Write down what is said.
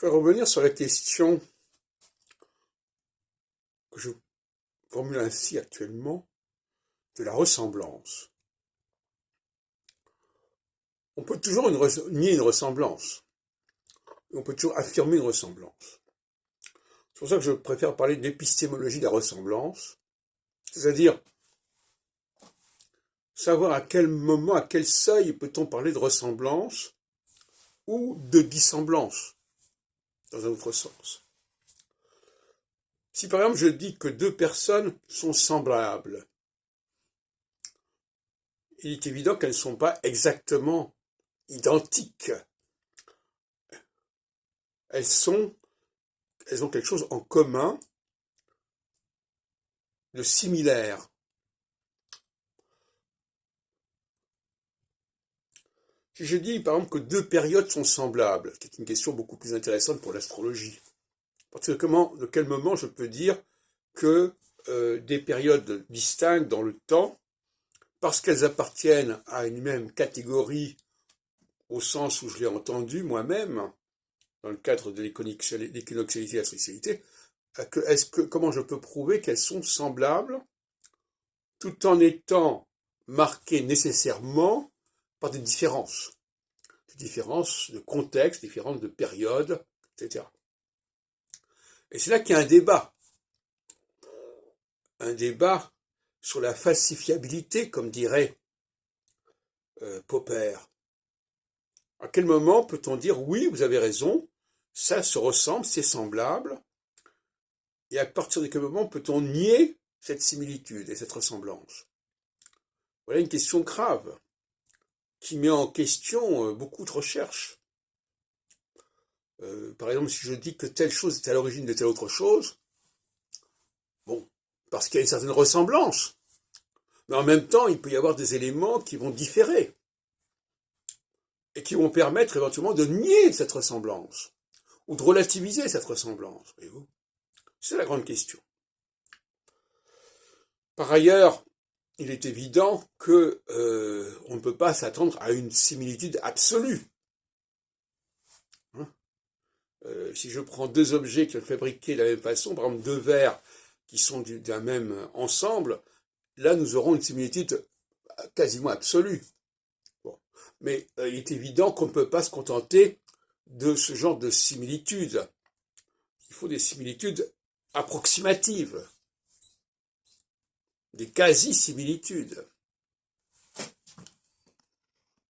vais revenir sur la question que je formule ainsi actuellement de la ressemblance. On peut toujours nier une ressemblance. On peut toujours affirmer une ressemblance. C'est pour ça que je préfère parler d'épistémologie de la ressemblance, c'est-à-dire savoir à quel moment, à quel seuil peut-on parler de ressemblance ou de dissemblance, dans un autre sens. Si par exemple je dis que deux personnes sont semblables, il est évident qu'elles ne sont pas exactement identiques. Elles ont quelque chose en commun de similaire. Si je dis par exemple que deux périodes sont semblables, c'est une question beaucoup plus intéressante pour l'astrologie. À partir de quel moment je peux dire que des périodes distinctes dans le temps, parce qu'elles appartiennent à une même catégorie, au sens où je l'ai entendu moi-même, dans le cadre de l'équinoxialité et la spécialité, comment je peux prouver qu'elles sont semblables, tout en étant marquées nécessairement par des différences de contexte, différences de période, etc. Et c'est là qu'il y a un débat sur la falsifiabilité, comme dirait Popper. À quel moment peut-on dire oui, vous avez raison, ça se ressemble, c'est semblable, et à partir de quel moment peut-on nier cette similitude et cette ressemblance? Voilà une question grave qui met en question beaucoup de recherches. Par exemple, si je dis que telle chose est à l'origine de telle autre chose, bon, parce qu'il y a une certaine ressemblance, mais en même temps, il peut y avoir des éléments qui vont différer et qui vont permettre éventuellement de nier cette ressemblance ou de relativiser cette ressemblance. Voyez-vous, c'est la grande question. Par ailleurs, il est évident que on ne peut pas s'attendre à une similitude absolue. Si je prends deux objets qui sont fabriqués de la même façon, par exemple deux verres qui sont d'un même ensemble, là nous aurons une similitude quasiment absolue. Bon. Mais il est évident qu'on ne peut pas se contenter de ce genre de similitude. Il faut des similitudes approximatives, des quasi-similitudes.